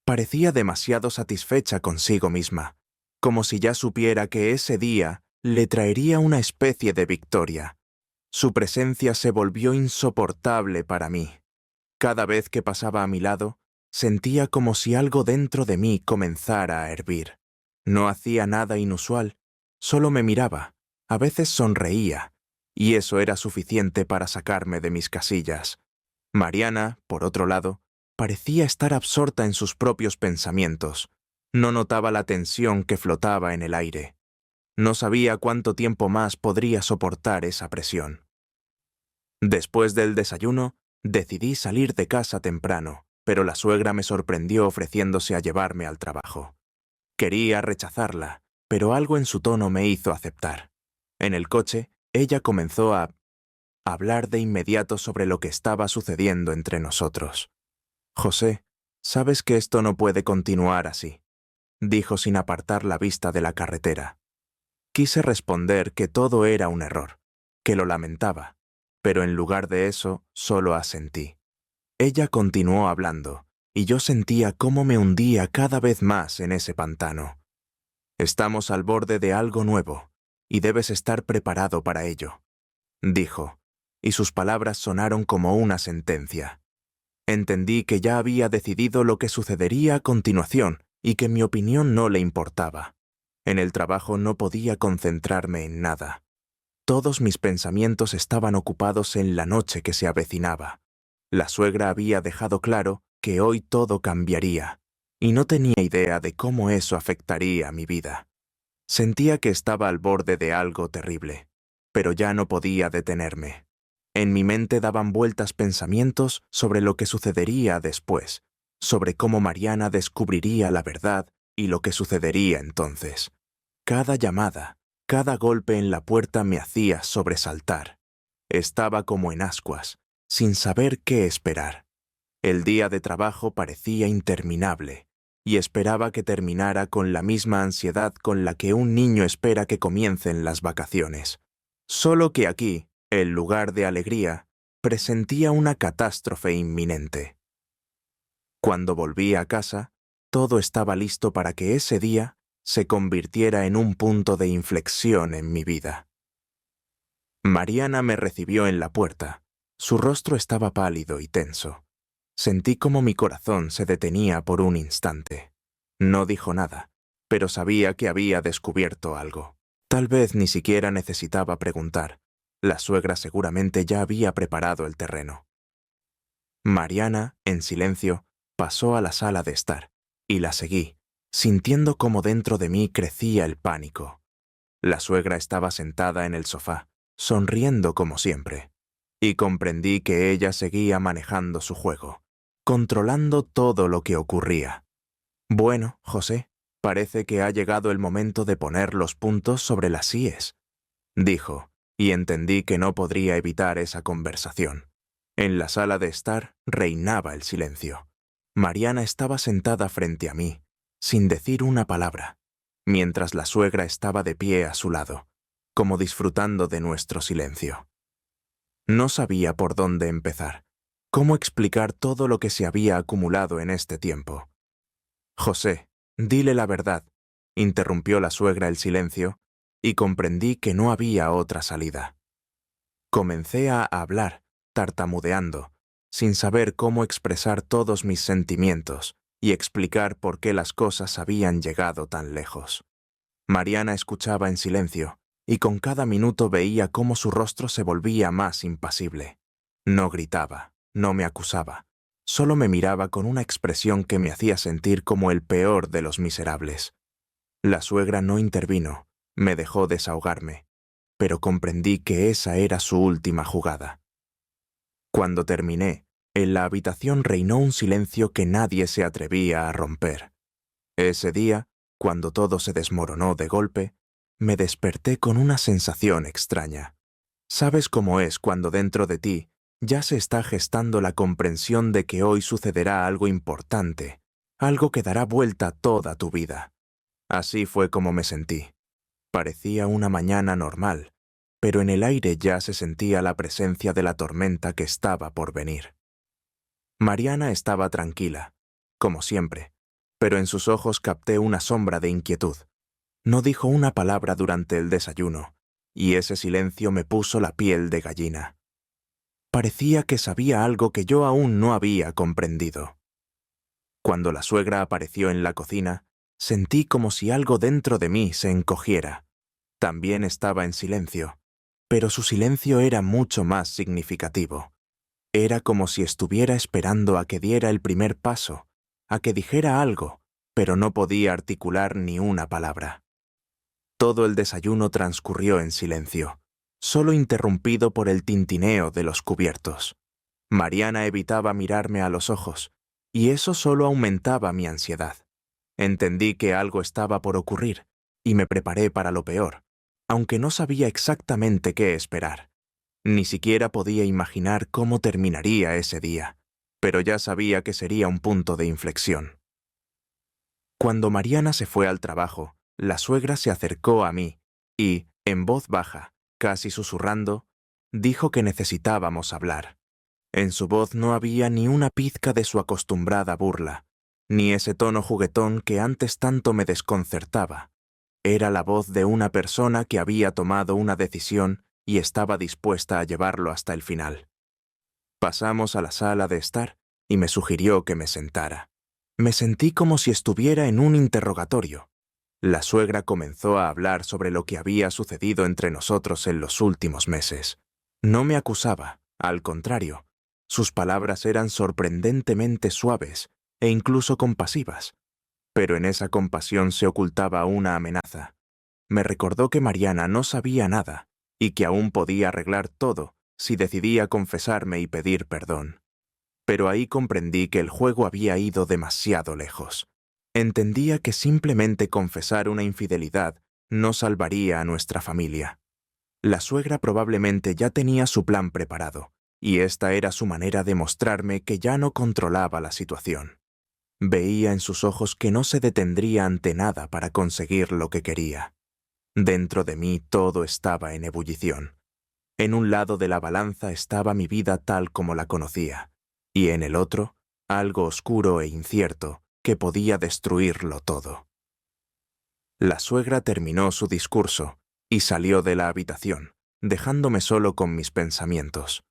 Parecía demasiado satisfecha consigo misma, como si ya supiera que ese día le traería una especie de victoria. Su presencia se volvió insoportable para mí. Cada vez que pasaba a mi lado, sentía como si algo dentro de mí comenzara a hervir. No hacía nada inusual, solo me miraba, a veces sonreía, y eso era suficiente para sacarme de mis casillas. Mariana, por otro lado, parecía estar absorta en sus propios pensamientos. No notaba la tensión que flotaba en el aire. No sabía cuánto tiempo más podría soportar esa presión. Después del desayuno, decidí salir de casa temprano pero la suegra me sorprendió ofreciéndose a llevarme al trabajo. Quería rechazarla, pero algo en su tono me hizo aceptar. En el coche, ella comenzó a hablar de inmediato sobre lo que estaba sucediendo entre nosotros. «José, sabes que esto no puede continuar así», dijo sin apartar la vista de la carretera. Quise responder que todo era un error, que lo lamentaba, pero en lugar de eso, solo asentí. Ella continuó hablando, y yo sentía cómo me hundía cada vez más en ese pantano. «Estamos al borde de algo nuevo, y debes estar preparado para ello», dijo, y sus palabras sonaron como una sentencia. Entendí que ya había decidido lo que sucedería a continuación y que mi opinión no le importaba. En el trabajo no podía concentrarme en nada. Todos mis pensamientos estaban ocupados en la noche que se avecinaba. La suegra había dejado claro que hoy todo cambiaría, y no tenía idea de cómo eso afectaría mi vida. Sentía que estaba al borde de algo terrible, pero ya no podía detenerme. En mi mente daban vueltas pensamientos sobre lo que sucedería después, sobre cómo Mariana descubriría la verdad y lo que sucedería entonces. Cada llamada, cada golpe en la puerta me hacía sobresaltar. Estaba como en ascuas, sin saber qué esperar. El día de trabajo parecía interminable, y esperaba que terminara con la misma ansiedad con la que un niño espera que comiencen las vacaciones. Solo que aquí, en lugar de alegría, presentía una catástrofe inminente. Cuando volví a casa, todo estaba listo para que ese día se convirtiera en un punto de inflexión en mi vida. Mariana me recibió en la puerta. Su rostro estaba pálido y tenso. Sentí como mi corazón se detenía por un instante. No dijo nada, pero sabía que había descubierto algo. Tal vez ni siquiera necesitaba preguntar. La suegra seguramente ya había preparado el terreno. Mariana, en silencio, pasó a la sala de estar, y la seguí, sintiendo cómo dentro de mí crecía el pánico. La suegra estaba sentada en el sofá, sonriendo como siempre, y comprendí que ella seguía manejando su juego, controlando todo lo que ocurría. «Bueno, José, parece que ha llegado el momento de poner los puntos sobre las íes», dijo, y entendí que no podría evitar esa conversación. En la sala de estar reinaba el silencio. Mariana estaba sentada frente a mí, sin decir una palabra, mientras la suegra estaba de pie a su lado, como disfrutando de nuestro silencio. No sabía por dónde empezar, cómo explicar todo lo que se había acumulado en este tiempo. «José, dile la verdad», interrumpió la suegra el silencio, y comprendí que no había otra salida. Comencé a hablar, tartamudeando, sin saber cómo expresar todos mis sentimientos y explicar por qué las cosas habían llegado tan lejos. Mariana escuchaba en silencio, y con cada minuto veía cómo su rostro se volvía más impasible. No gritaba, no me acusaba, solo me miraba con una expresión que me hacía sentir como el peor de los miserables. La suegra no intervino, me dejó desahogarme, pero comprendí que esa era su última jugada. Cuando terminé, en la habitación reinó un silencio que nadie se atrevía a romper. Ese día, cuando todo se desmoronó de golpe, me desperté con una sensación extraña. ¿Sabes cómo es cuando dentro de ti ya se está gestando la comprensión de que hoy sucederá algo importante, algo que dará vuelta toda tu vida? Así fue como me sentí. Parecía una mañana normal, pero en el aire ya se sentía la presencia de la tormenta que estaba por venir. Mariana estaba tranquila, como siempre, pero en sus ojos capté una sombra de inquietud. No dijo una palabra durante el desayuno, y ese silencio me puso la piel de gallina. Parecía que sabía algo que yo aún no había comprendido. Cuando la suegra apareció en la cocina, sentí como si algo dentro de mí se encogiera. También estaba en silencio, pero su silencio era mucho más significativo. Era como si estuviera esperando a que diera el primer paso, a que dijera algo, pero no podía articular ni una palabra. Todo el desayuno transcurrió en silencio, solo interrumpido por el tintineo de los cubiertos. Mariana evitaba mirarme a los ojos, y eso solo aumentaba mi ansiedad. Entendí que algo estaba por ocurrir, y me preparé para lo peor, aunque no sabía exactamente qué esperar. Ni siquiera podía imaginar cómo terminaría ese día, pero ya sabía que sería un punto de inflexión. Cuando Mariana se fue al trabajo, la suegra se acercó a mí y, en voz baja, casi susurrando, dijo que necesitábamos hablar. En su voz no había ni una pizca de su acostumbrada burla, ni ese tono juguetón que antes tanto me desconcertaba. Era la voz de una persona que había tomado una decisión y estaba dispuesta a llevarlo hasta el final. Pasamos a la sala de estar y me sugirió que me sentara. Me sentí como si estuviera en un interrogatorio. La suegra comenzó a hablar sobre lo que había sucedido entre nosotros en los últimos meses. No me acusaba, al contrario. Sus palabras eran sorprendentemente suaves e incluso compasivas. Pero en esa compasión se ocultaba una amenaza. Me recordó que Mariana no sabía nada y que aún podía arreglar todo si decidía confesarme y pedir perdón. Pero ahí comprendí que el juego había ido demasiado lejos. Entendía que simplemente confesar una infidelidad no salvaría a nuestra familia. La suegra probablemente ya tenía su plan preparado, y esta era su manera de mostrarme que ya no controlaba la situación. Veía en sus ojos que no se detendría ante nada para conseguir lo que quería. Dentro de mí todo estaba en ebullición. En un lado de la balanza estaba mi vida tal como la conocía, y en el otro, algo oscuro e incierto que podía destruirlo todo. La suegra terminó su discurso y salió de la habitación, dejándome solo con mis pensamientos.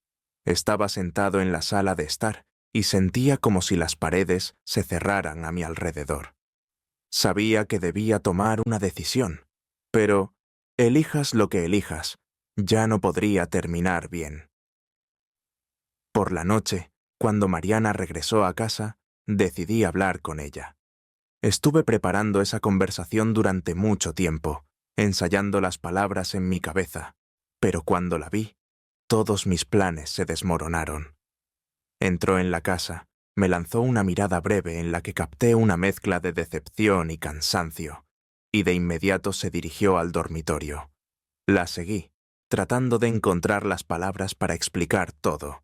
Estaba sentado en la sala de estar y sentía como si las paredes se cerraran a mi alrededor. Sabía que debía tomar una decisión, pero, elijas lo que elijas, ya no podría terminar bien. Por la noche, cuando Mariana regresó a casa, decidí hablar con ella. Estuve preparando esa conversación durante mucho tiempo, ensayando las palabras en mi cabeza, pero cuando la vi, todos mis planes se desmoronaron. Entró en la casa, me lanzó una mirada breve en la que capté una mezcla de decepción y cansancio, y de inmediato se dirigió al dormitorio. La seguí, tratando de encontrar las palabras para explicar todo.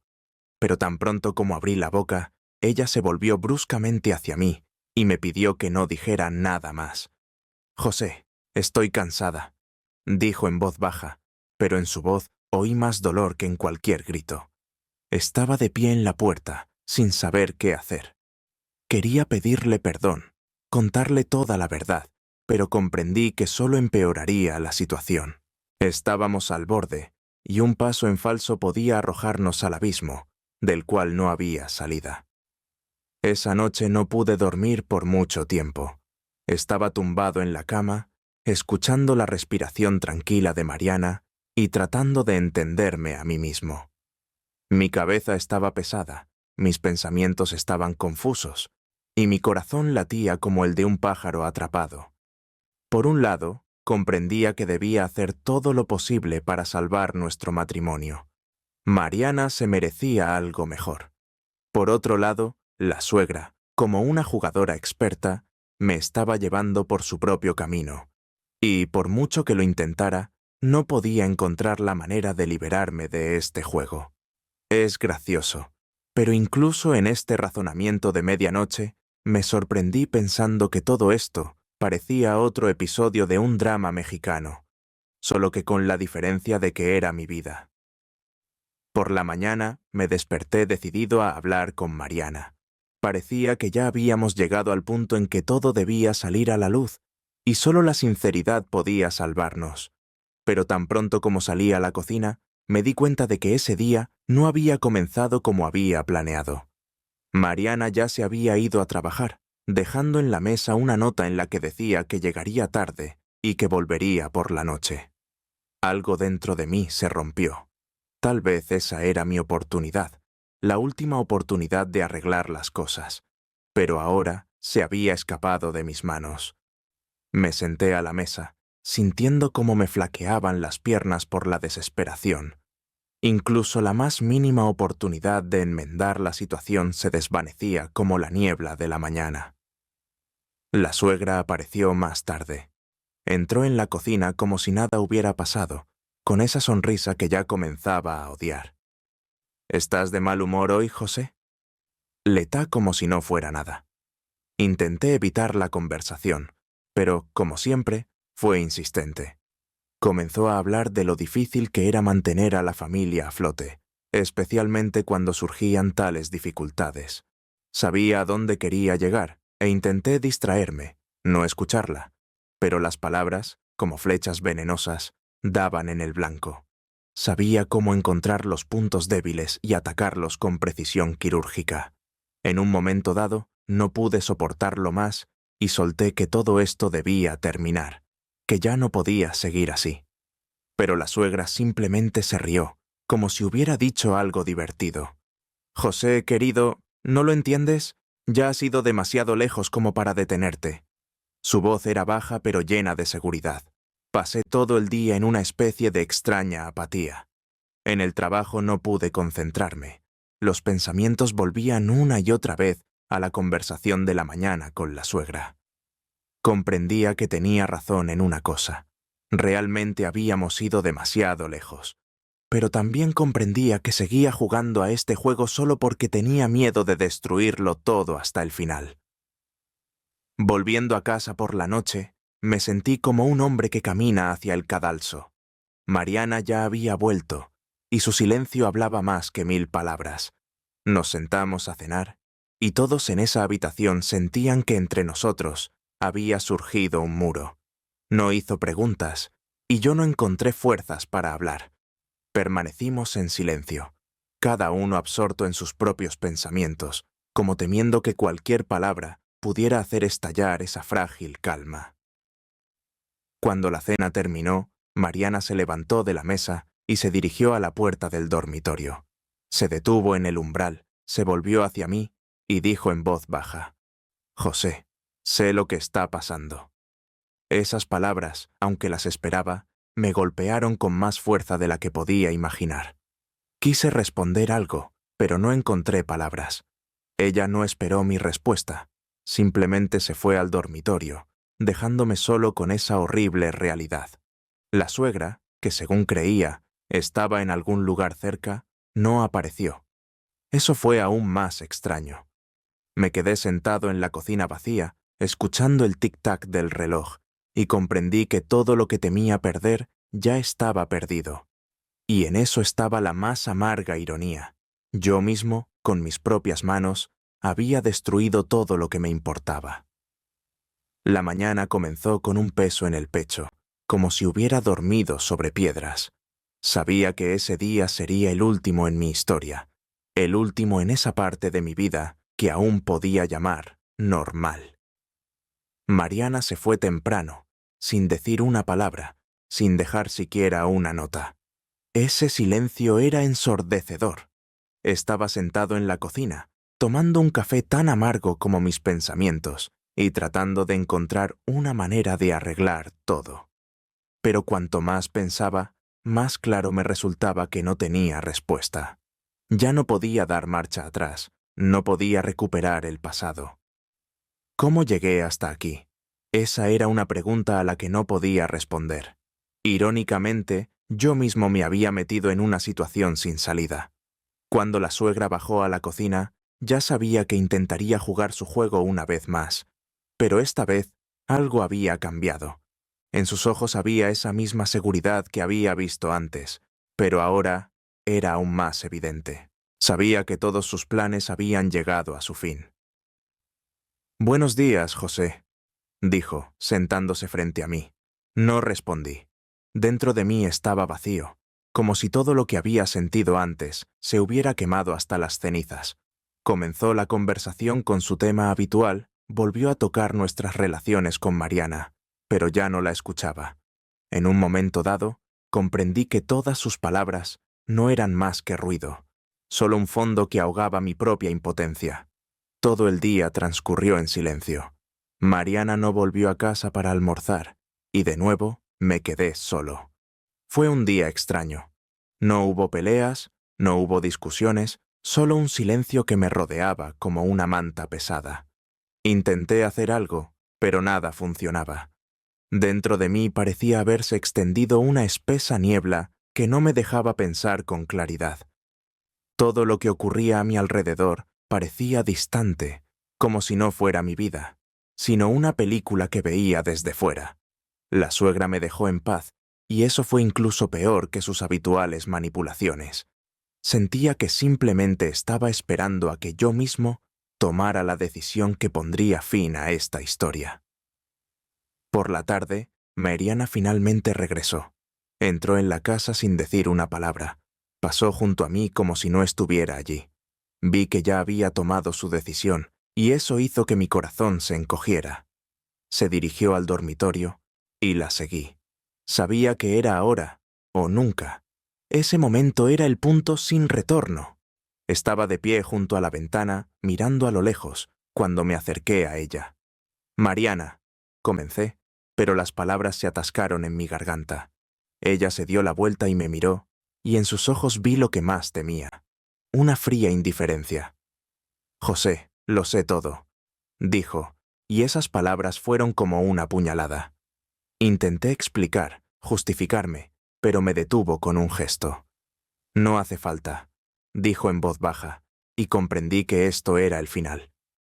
Pero tan pronto como abrí la boca, ella se volvió bruscamente hacia mí y me pidió que no dijera nada más. «José, estoy cansada», dijo en voz baja, pero en su voz oí más dolor que en cualquier grito. Estaba de pie en la puerta, sin saber qué hacer. Quería pedirle perdón, contarle toda la verdad, pero comprendí que solo empeoraría la situación. Estábamos al borde, y un paso en falso podía arrojarnos al abismo, del cual no había salida. Esa noche no pude dormir por mucho tiempo. Estaba tumbado en la cama, escuchando la respiración tranquila de Mariana y tratando de entenderme a mí mismo. Mi cabeza estaba pesada, mis pensamientos estaban confusos, y mi corazón latía como el de un pájaro atrapado. Por un lado, comprendía que debía hacer todo lo posible para salvar nuestro matrimonio. Mariana se merecía algo mejor. Por otro lado, la suegra, como una jugadora experta, me estaba llevando por su propio camino, y por mucho que lo intentara, no podía encontrar la manera de liberarme de este juego. Es gracioso, pero incluso en este razonamiento de medianoche, me sorprendí pensando que todo esto parecía otro episodio de un drama mexicano, solo que con la diferencia de que era mi vida. Por la mañana me desperté decidido a hablar con Mariana. Parecía que ya habíamos llegado al punto en que todo debía salir a la luz, y solo la sinceridad podía salvarnos. Pero tan pronto como salí a la cocina, me di cuenta de que ese día no había comenzado como había planeado. Mariana ya se había ido a trabajar, dejando en la mesa una nota en la que decía que llegaría tarde y que volvería por la noche. Algo dentro de mí se rompió. Tal vez esa era mi oportunidad, la última oportunidad de arreglar las cosas, pero ahora se había escapado de mis manos. Me senté a la mesa, sintiendo cómo me flaqueaban las piernas por la desesperación. Incluso la más mínima oportunidad de enmendar la situación se desvanecía como la niebla de la mañana. La suegra apareció más tarde. Entró en la cocina como si nada hubiera pasado, con esa sonrisa que ya comenzaba a odiar. ¿Estás de mal humor hoy, José? Letá como si no fuera nada. Intenté evitar la conversación, pero, como siempre, fue insistente. Comenzó a hablar de lo difícil que era mantener a la familia a flote, especialmente cuando surgían tales dificultades. Sabía a dónde quería llegar, e intenté distraerme, no escucharla, pero las palabras, como flechas venenosas, daban en el blanco. Sabía cómo encontrar los puntos débiles y atacarlos con precisión quirúrgica. En un momento dado, no pude soportarlo más y solté que todo esto debía terminar, que ya no podía seguir así. Pero la suegra simplemente se rió, como si hubiera dicho algo divertido. José, querido, ¿no lo entiendes? Ya has ido demasiado lejos como para detenerte. Su voz era baja pero llena de seguridad. Pasé todo el día en una especie de extraña apatía. En el trabajo no pude concentrarme. Los pensamientos volvían una y otra vez a la conversación de la mañana con la suegra. Comprendía que tenía razón en una cosa. Realmente habíamos ido demasiado lejos. Pero también comprendía que seguía jugando a este juego solo porque tenía miedo de destruirlo todo hasta el final. Volviendo a casa por la noche, me sentí como un hombre que camina hacia el cadalso. Mariana ya había vuelto, y su silencio hablaba más que 1000 palabras. Nos sentamos a cenar, y todos en esa habitación sentían que entre nosotros había surgido un muro. No hizo preguntas, y yo no encontré fuerzas para hablar. Permanecimos en silencio, cada uno absorto en sus propios pensamientos, como temiendo que cualquier palabra pudiera hacer estallar esa frágil calma. Cuando la cena terminó, Mariana se levantó de la mesa y se dirigió a la puerta del dormitorio. Se detuvo en el umbral, se volvió hacia mí y dijo en voz baja: «José, sé lo que está pasando». Esas palabras, aunque las esperaba, me golpearon con más fuerza de la que podía imaginar. Quise responder algo, pero no encontré palabras. Ella no esperó mi respuesta. Simplemente se fue al dormitorio, dejándome solo con esa horrible realidad. La suegra, que según creía, estaba en algún lugar cerca, no apareció. Eso fue aún más extraño. Me quedé sentado en la cocina vacía, escuchando el tic-tac del reloj, y comprendí que todo lo que temía perder ya estaba perdido. Y en eso estaba la más amarga ironía. Yo mismo, con mis propias manos, había destruido todo lo que me importaba. La mañana comenzó con un peso en el pecho, como si hubiera dormido sobre piedras. Sabía que ese día sería el último en mi historia, el último en esa parte de mi vida que aún podía llamar normal. Mariana se fue temprano, sin decir una palabra, sin dejar siquiera una nota. Ese silencio era ensordecedor. Estaba sentado en la cocina, tomando un café tan amargo como mis pensamientos y tratando de encontrar una manera de arreglar todo. Pero cuanto más pensaba, más claro me resultaba que no tenía respuesta. Ya no podía dar marcha atrás, no podía recuperar el pasado. ¿Cómo llegué hasta aquí? Esa era una pregunta a la que no podía responder. Irónicamente, yo mismo me había metido en una situación sin salida. Cuando la suegra bajó a la cocina, ya sabía que intentaría jugar su juego una vez más. Pero esta vez, algo había cambiado. En sus ojos había esa misma seguridad que había visto antes, pero ahora era aún más evidente. Sabía que todos sus planes habían llegado a su fin. «Buenos días, José», dijo, sentándose frente a mí. No respondí. Dentro de mí estaba vacío, como si todo lo que había sentido antes se hubiera quemado hasta las cenizas. Comenzó la conversación con su tema habitual, volvió a tocar nuestras relaciones con Mariana, pero ya no la escuchaba. En un momento dado, comprendí que todas sus palabras no eran más que ruido, solo un fondo que ahogaba mi propia impotencia. Todo el día transcurrió en silencio. Mariana no volvió a casa para almorzar, y de nuevo me quedé solo. Fue un día extraño. No hubo peleas, no hubo discusiones, solo un silencio que me rodeaba como una manta pesada. Intenté hacer algo, pero nada funcionaba. Dentro de mí parecía haberse extendido una espesa niebla que no me dejaba pensar con claridad. Todo lo que ocurría a mi alrededor parecía distante, como si no fuera mi vida, sino una película que veía desde fuera. La suegra me dejó en paz, y eso fue incluso peor que sus habituales manipulaciones. Sentía que simplemente estaba esperando a que yo mismo tomara la decisión que pondría fin a esta historia. Por la tarde, Mariana finalmente regresó. Entró en la casa sin decir una palabra. Pasó junto a mí como si no estuviera allí. Vi que ya había tomado su decisión, y eso hizo que mi corazón se encogiera. Se dirigió al dormitorio, y la seguí. Sabía que era ahora, o nunca. Ese momento era el punto sin retorno. Estaba de pie junto a la ventana, mirando a lo lejos, cuando me acerqué a ella. «Mariana», comencé, pero las palabras se atascaron en mi garganta. Ella se dio la vuelta y me miró, y en sus ojos vi lo que más temía, una fría indiferencia. «José, lo sé todo», dijo, y esas palabras fueron como una puñalada. Intenté explicar, justificarme, pero me detuvo con un gesto. «No hace falta», dijo en voz baja, y comprendí que esto era el final.